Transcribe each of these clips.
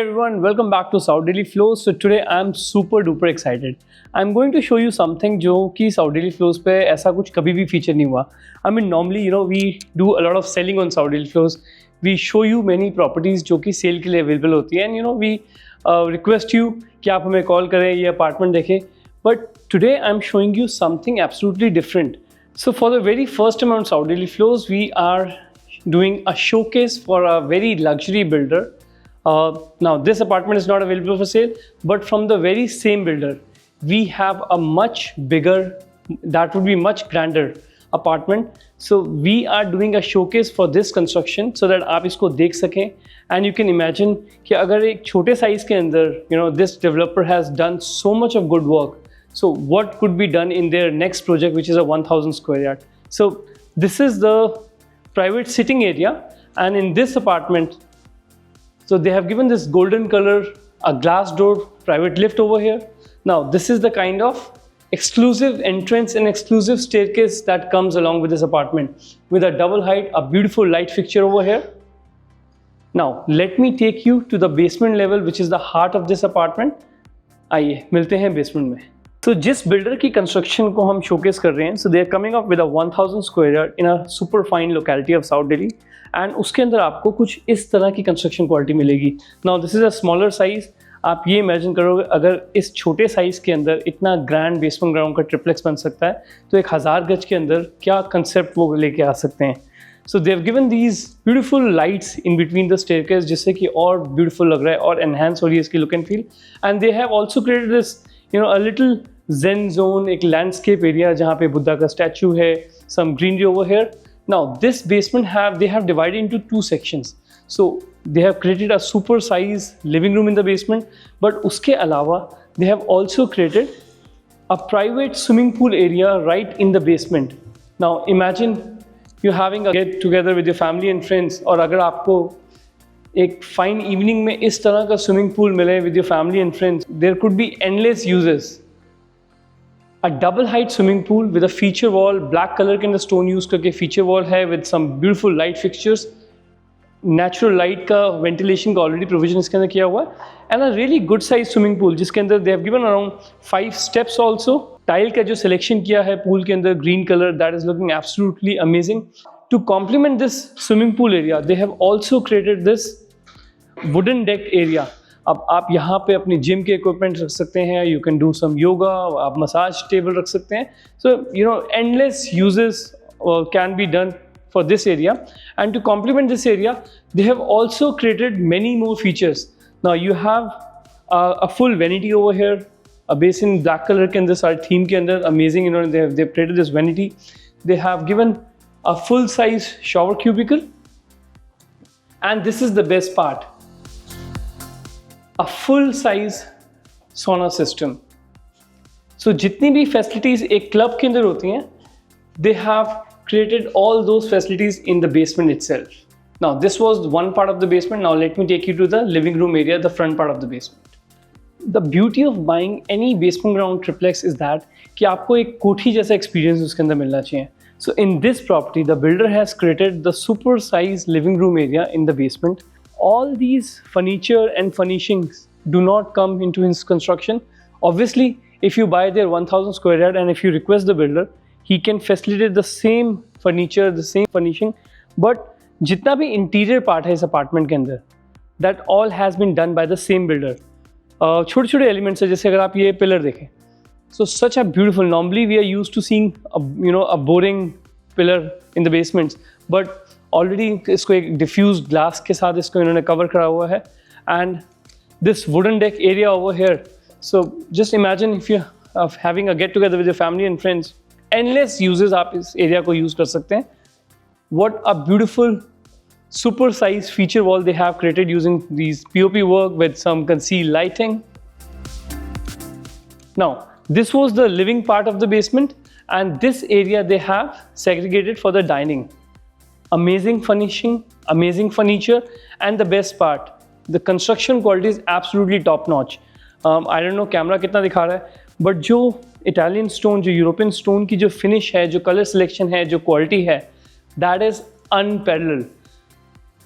everyone, welcome back to South Daily Flows. So today I'm super duper excited. I'm going to show you something जो कि South Daily Flows पे ऐसा कुछ कभी भी feature नहीं हुआ. I mean normally we do a lot of selling on South Daily Flows. We show you many properties जो कि sale के लिए available होती है and we request you कि आप हमें call करें ये apartment देखें. But today I'm showing you something absolutely different. So for the very first time on South Daily Flows, we are doing a showcase for a very luxury builder. Now this apartment is not available for sale, but from the very same builder we have a much bigger, that would be much grander apartment. So we are doing a showcase for this construction so that आप इसको देख सकें and you can imagine कि अगर एक छोटे size के अंदर this developer has done so much of good work, so what could be done in their next project, which is a 1000 square yard. So this is the private sitting area, and in this apartment, so they have given this golden color, a glass door private lift over here. Now this is the kind of exclusive entrance and exclusive staircase that comes along with this apartment, with a double height, a beautiful light fixture over here. Now let me take you to the basement level, which is the heart of this apartment. आइए मिलते हैं basement में. So जिस builder की construction को हम showcase कर रहे हैं, so they are coming up with a 1000 square yard in a super fine locality of South Delhi, and उसके अंदर आपको कुछ इस तरह की कंस्ट्रक्शन क्वालिटी मिलेगी. Now this is a smaller size. आप ये इमेजिन करोगे अगर इस छोटे साइज़ के अंदर इतना ग्रैंड बेसमेंट ग्राउंड का ट्रिप्लेक्स बन सकता है, तो 1000 गज के अंदर क्या कंसेप्ट वो लेके आ सकते हैं. So they have given these beautiful lights in between the staircase, जिससे कि और beautiful लग रहा है और enhance हो रही है इसकी look and feel. And they have also created this a little zen zone, एक landscape area जहाँ पे बुद्धा का statue है, some greenery over here. Now this basement they have divided into two sections. So they have created a super size living room in the basement, but उसके अलावा they have also created a private swimming pool area right in the basement. Now imagine you're having a get together with your family and friends, और अगर आपको एक fine evening में इस तरह का swimming pool मिले with your family and friends, there could be endless uses. A double height swimming pool with a feature wall, black color के अंदर stone use करके feature wall है with some beautiful light fixtures. Natural light का ventilation का already provision इसके अंदर किया हुआ है, and a really good size swimming pool जिसके अंदर they have given around 5 steps also. Tile का जो selection किया है pool के अंदर green color, that is looking absolutely amazing. To complement this swimming pool area, they have also created this wooden deck area. अब आप यहाँ पे अपनी जिम के इक्विपमेंट रख सकते हैं, you can do some yoga, आप मसाज टेबल रख सकते हैं. सो endless uses can be done for this area. And to complement this area, they have also created many more features. Now you have a full vanity over here, a basin black color के अंदर सारे theme के अंदर amazing. They've created this vanity. They have given a full size shower cubicle, and this is the best part, a full size sauna system. So जितनी भी facilities एक club के अंदर होती हैं, they have created all those facilities in the basement itself. Now this was one part of the basement. Now let me take you to the living room area, the front part of the basement. The beauty of buying any basement ground triplex is that कि आपको एक कोठी जैसा experience उसके अंदर मिलना चाहिए. So in this property, the builder has created the super size living room area in the basement. All these furniture and furnishings do not come into his construction. Obviously, if you buy their 1000 square yard and if you request the builder, he can facilitate the same furniture, the same furnishing. But जितना भी interior part है इस apartment के अंदर, that all has been done by the same builder. छोटे छोटे elements है, जैसे अगर आप ये pillar देखें, so such a beautiful. Normally we are used to seeing a boring pillar in the basements, but already इसको एक diffused glass के साथ इसको इन्होंने cover करा हुआ है, and this wooden deck area over here. So just imagine if you are having a get together with your family and friends, endless uses आप इस area को use कर सकते हैं. What a beautiful super size feature wall they have created using these POP work with some concealed lighting. Now this was the living part of the basement, and this area they have segregated for the dining. Amazing furnishing, amazing furniture, and the best part, the construction quality is absolutely top notch. I don't know camera कितना दिखा रहा है, but जो Italian stone, जो European stone की जो finish है, जो color selection है, जो quality है, that is unparalleled.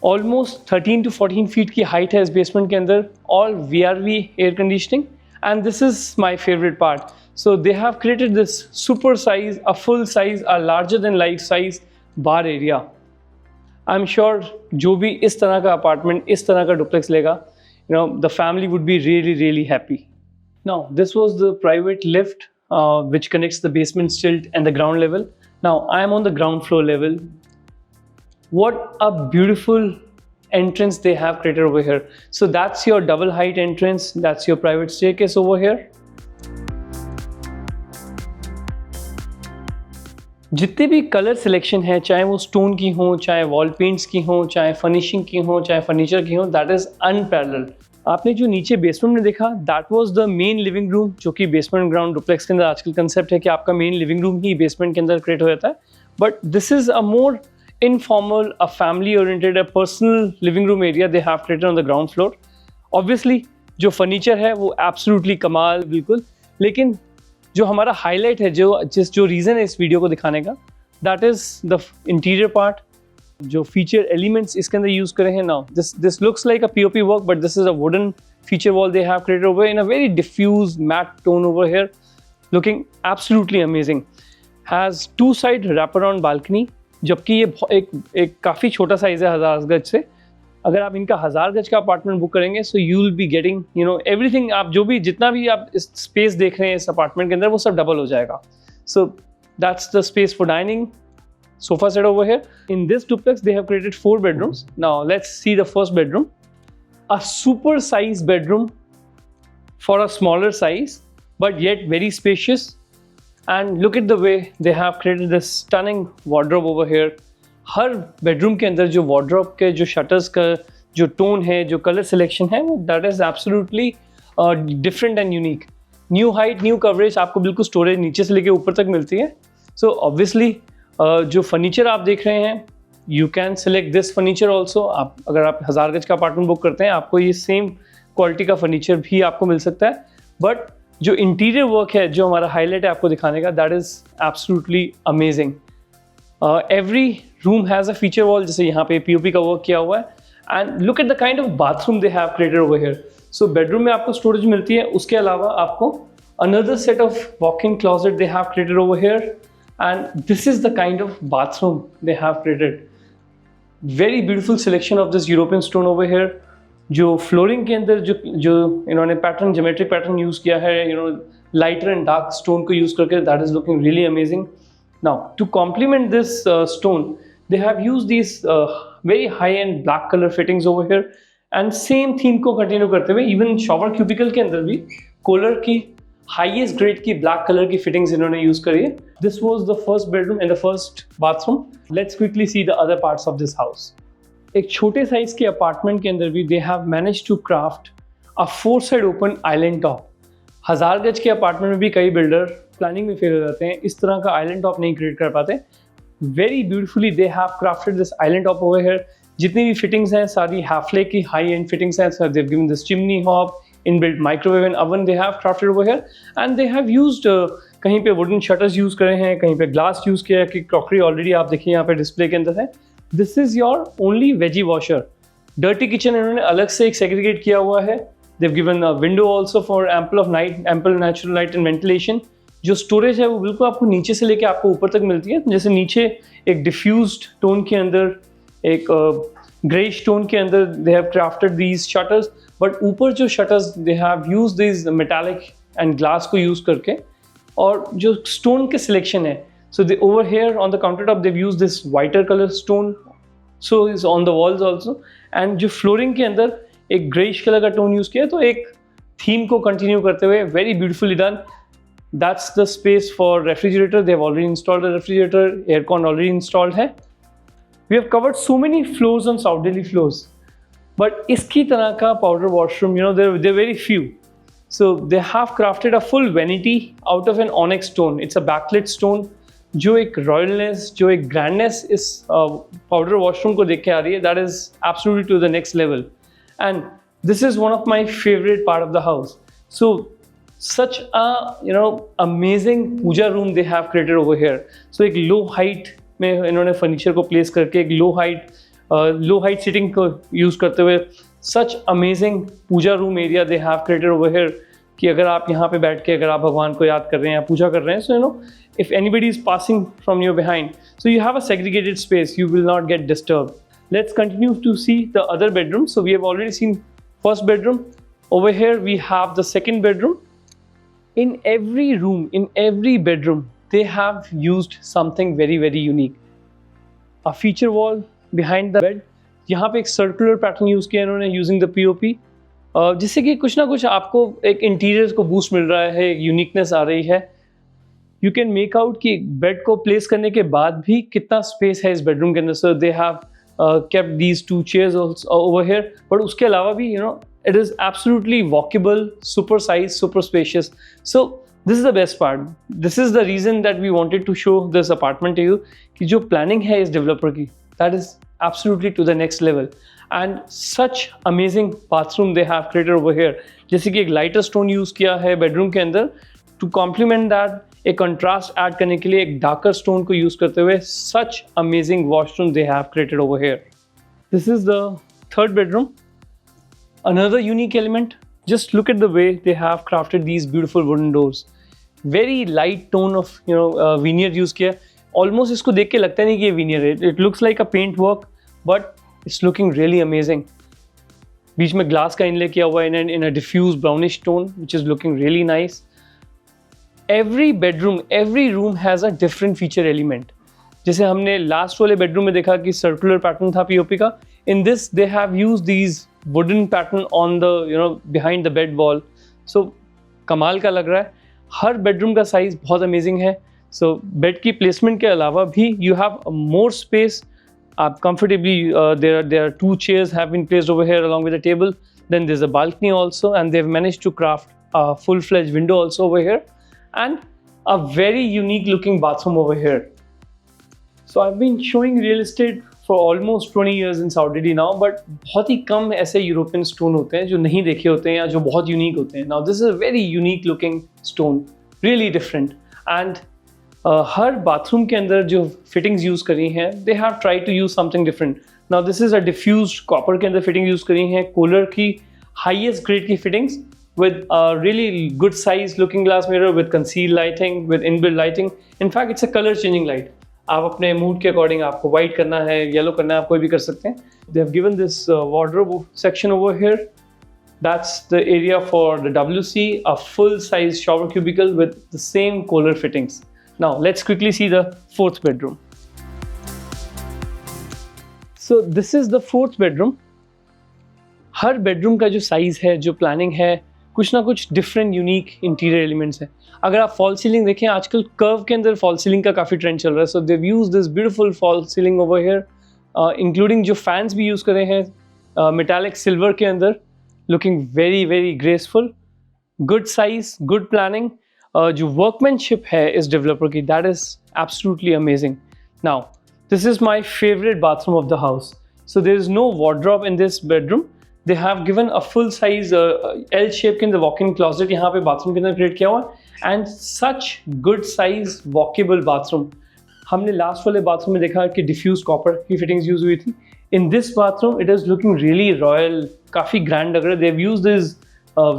Almost 13 to 14 feet की हाइट है इस बेसमेंट के अंदर, all VRV air conditioning, and this is my favourite part. So they have created this super size, a full size, a larger than life size bar area. I am sure जो भी इस तरह का apartment, इस तरह का duplex लेगा, you know, the family would be really happy. Now this was the private lift which connects the basement stilt and the ground level. Now I am on the ground floor level. What a beautiful entrance they have created over here. So that's your double height entrance, that's your private staircase over here. जितने भी colour selection है, चाहे वो stone की हो, चाहे wall paints की हो, चाहे फर्निशिंग की हो, चाहे फर्नीचर की हो, दैट इज़ अनपैरेलल्ड. आपने जो नीचे बेसमेंट में देखा, that was the main living room, जो कि बेसमेंट ग्राउंड डुप्लेक्स के अंदर आजकल कंसेप्ट है कि आपका मेन लिविंग रूम ही बेसमेंट के अंदर क्रिएट हो जाता है. But this is a more informal, a family oriented, a personal living room area they have created on the ground floor. Obviously जो फर्नीचर है वो एब्सोल्युटली कमाल, बिल्कुल. लेकिन जो हमारा हाईलाइट है, जो रीज़न है इस वीडियो को दिखाने का, that is the interior part. जो फीचर एलिमेंट्स इसके अंदर यूज़ करे हैं, now this looks like a POP work, but this is a wooden feature wall they have created over in a very diffuse matte tone over here, looking absolutely amazing. Has two side wraparound balcony, जबकि ये एक काफ़ी छोटा size है 1000 गज से. अगर आप इनका 1000 गज का अपार्टमेंट बुक करेंगे, so you will be getting everything. आप जो भी जितना भी आप इस स्पेस देख रहे हैं इस अपार्टमेंट के अंदर, वो सब डबल हो जाएगा. So that's the space for dining. Sofa set over here. In this duplex, they have created 4 bedrooms. Now let's see the first bedroom. A super size bedroom for a smaller size, but yet very spacious. And look at the way they have created this stunning wardrobe over here. Her bedroom के अंदर जो wardrobe के जो shutters का जो tone है, जो colour selection है, वो that is absolutely different and unique. New height, new coverage, आपको बिल्कुल स्टोरेज नीचे से लेके ऊपर तक मिलती है. सो ऑब्वियसली जो फर्नीचर आप देख रहे हैं, you can select this furniture also. आप अगर आप 1000 गज का अपार्टमेंट बुक करते हैं, आपको ये सेम क्वालिटी का फर्नीचर भी आपको मिल सकता है. बट जो इंटीरियर वर्क है, जो हमारा हाईलाइट है आपको दिखाने का, that is absolutely amazing. Every room has a feature wall, जैसे यहाँ पे POP का वर्क किया हुआ है. And look at the kind of bathroom they have created over here. So bedroom में आपको स्टोरेज मिलती है, उसके अलावा आपको another set of walk-in closet they have created over here. And this is the kind of bathroom they have created. Very beautiful selection of this European stone over here. जो flooring के अंदर जो इन्होंने पैटर्न, ज्योमेट्रिक पैटर्न यूज़ किया है, lighter and dark stone को use करके, that is looking really amazing. Now to complement this stone, they have used these very high-end black color fittings over here. And same theme को continue करते हुए, even shower cubicle के अंदर भी Kohler की highest grade की black colour की fittings इन्होंने यूज करी है. This was the first bedroom and the first bathroom. Let's quickly see the other parts of this house. एक छोटे साइज के अपार्टमेंट के अंदर भी they have manage to craft a 4 side open island top. 1000 गज के अपार्टमेंट में भी कई बिल्डर प्लानिंग में फेल हो जाते हैं, इस तरह का आइलैंड टॉप नहीं क्रिएट कर पाते. Very beautifully they have crafted this island top over here. जितनी भी फिटिंग्स हैं सारी हैफले की हाई एंड फिटिंग्स हैं. So they have given this chimney hob, inbuilt microwave and oven they have crafted over here, and they have used कहीं पे wooden shutters use करे हैं, कहीं पे glass use किया है. कि crockery already आप देखिए यहाँ पे display के अंदर है. This is your only veggie washer. Dirty kitchen इन्होंने अलग से एक segregate किया हुआ है. They've given a window also for ample natural light and ventilation. जो storage है वो बिल्कुल आपको नीचे से लेके आपको ऊपर तक मिलती है. जैसे नीचे एक diffused tone के अंदर, एक greyish tone के अंदर they have crafted these shutters. But ऊपर जो shutters they have use this metallic and glass को यूज करके, और जो स्टोन के सिलेक्शन है, so they over here on the counter top they've use this whiter colour stone, so is on the walls also. And जो flooring के अंदर एक ग्रेइश कलर का टोन यूज किया, तो एक थीम को कंटिन्यू करते हुए very beautifully done. That's the space for refrigerator. They have already installed the refrigerator. Aircon already installed है. We have covered so many floors on South Delhi floors, but इसकी तरह का powder washroom, they're very few. So they have crafted a full vanity out of an onyx stone. It's a backlit stone. जो एक royalness, जो एक grandness इस powder washroom को देख के आ रही है, that is absolutely to the next level. And this is one of my favourite part of the house. So such a amazing puja room they have created over here. So एक low height में इन्होंने furniture को place करके एक low height low height seating को use करते हुए such amazing puja room area they have created over here कि अगर आप यहाँ पे बैठ के अगर आप भगवान को याद कर रहे हैं या पूजा कर रहे हैं, so you know if anybody is passing from your behind, so you have a segregated space, you will not get disturbed. Let's continue to see the other bedroom. So we have already seen first bedroom. Over here we have the second bedroom. In every room, in every bedroom, they have used something very very unique. A feature wall behind the bed. यहाँ पे एक circular pattern use किया इन्होंने using the POP, जिससे कि कुछ ना कुछ आपको एक इंटीरियर को बूस्ट मिल रहा है, एक यूनिकनेस आ रही है. यू कैन मेक आउट कि बेड को प्लेस करने के बाद भी कितना स्पेस है इस बेडरूम के अंदर. So they have kept these 2 chairs over here, but उसके अलावा भी you know it is absolutely walkable, super size, super spacious. So this is the best part. This is the reason that we wanted to show this apartment to you कि जो planning है इस developer की, that is absolutely to the next level. And such amazing bathroom they have created over here. जैसे कि एक lighter stone use किया है बेडरूम के अंदर टू कॉम्प्लीमेंट दैट, एक कंट्रास्ट ऐड करने के लिए एक डार्कर स्टोन को यूज करते हुए such amazing washroom they have created over here. This is the third bedroom. Another unique element, just look at the way they have crafted these beautiful wooden doors. Very light tone of you know veneer use किया. Almost इसको देख के लगता नहीं कि ये veneer है. It looks like a paint work but it's looking really amazing. बीच में ग्लास का इनले किया हुआ है इन a diffuse brownish tone which is looking really nice. Every bedroom, every room has a different feature element. जैसे हमने last वाले bedroom में देखा कि सर्कुलर पैटर्न था पीओपी का. In this they have use these wooden pattern on the you know behind the bed wall. So कमाल का लग रहा है. हर बेडरूम का साइज बहुत अमेजिंग है. सो बेड की प्लेसमेंट के अलावा भी यू हैव मोर स्पेस. आप comfortably there are 2 chairs have been placed over here along with a table. Then there's a balcony also, and they've managed to craft a full-fledged window also over here. And a very unique looking bathroom over here. So I've been showing real estate for almost 20 years in Saudi now, but बहुत ही कम ऐसे European stone होते हैं जो नहीं देखे होते हैं या जो बहुत यूनिक होते हैं. Now this is a very unique looking stone, really different. And her bathroom के अंदर जो फिटिंग्स यूज करी हैं, they have tried to use something different. Now this is a diffused copper के अंदर फिटिंग यूज करी हैं, कोलर की highest grade की fittings with a really good size looking glass mirror with concealed lighting, with inbuilt lighting. In fact, it's a color changing light. आप अपने mood के according आपको वाइट करना है, येलो करना है, आप कोई भी कर सकते हैं. They have given this wardrobe section over here. That's the area for the WC, a full size shower cubicle with the same Kohler fittings. Now let's quickly see the fourth bedroom. So this is the fourth bedroom. Her bedroom का जो size है, जो planning है, कुछ ना कुछ different unique interior elements हैं. अगर आप फॉल सीलिंग देखें, आजकल कर्व के अंदर फॉल सीलिंग का काफ़ी ट्रेंड चल रहा है. So they've use this beautiful fall ceiling over here, including जो फैंस भी यूज़ करे हैं मेटालिक सिल्वर के अंदर, looking very very graceful. Good size, good planning. जो वर्कमैनशिप है इस डेवलपर की, that is absolutely amazing. Now this is my favourite bathroom of the house. So there is no wardrobe in this bedroom. They have given a full size L shape के अंदर walk-in closet यहाँ पे bathroom के अंदर create किया हुआ है. And such good size walkable bathroom. हमने लास्ट वाले बाथरूम में देखा कि डिफ्यूज कॉपर की फिटिंग्स यूज हुई थी. In this bathroom it is looking really royal, काफ़ी ग्रैंड लग रहा है. They have used this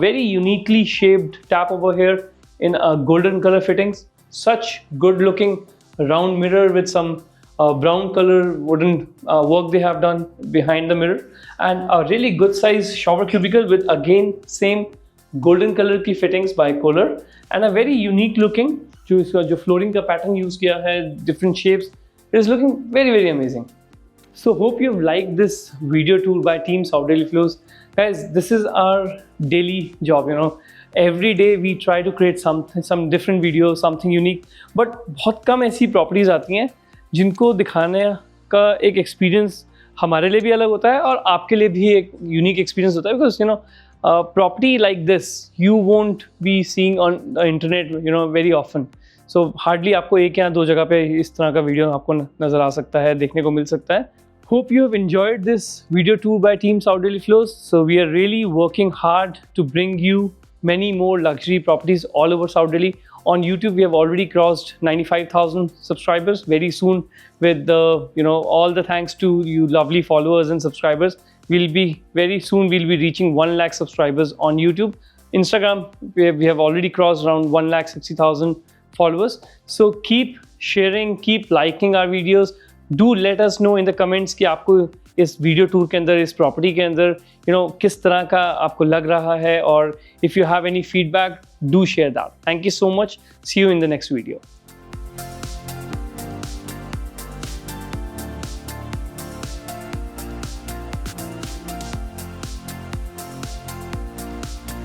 very uniquely shaped tap over here in golden colour fittings. Such good looking round mirror with some brown color wooden work they have done behind the mirror, and a really good size shower cubicle with again same golden color की fittings by Kohler, and a very unique looking जो इसका जो flooring का pattern use किया है, different shapes, it is looking very very amazing. So hope you've liked this video tour by Team Saudi Flows. Guys, this is our daily job, you know. Every day we try to create some different video, something unique. But बहुत कम ऐसी properties आती हैं जिनको दिखाने का एक experience हमारे लिए भी अलग होता है और आपके लिए भी एक unique experience होता है. Because you know, property like this you won't be seeing on the internet, you know, very often. So hardly आपको एक या दो जगह पे इस तरह का वीडियो आपको नज़र आ सकता है, देखने को मिल सकता है. Hope you have enjoyed this video tour by Team Saudi Flows. So we are really working hard to bring you many more luxury properties all over Saudi. On YouTube, we have already crossed 95,000 subscribers. Very soon, with the all the thanks to you lovely followers and subscribers, we'll be reaching 1 lakh subscribers on YouTube. Instagram, we have already crossed around 1,60,000 followers. So keep sharing, keep liking our videos. Do let us know in the comments कि आपको इस video tour के अंदर, इस property के अंदर किस तरह का आपको लग रहा है, और if you have any feedback, do share that. Thank you so much. See you in the next video.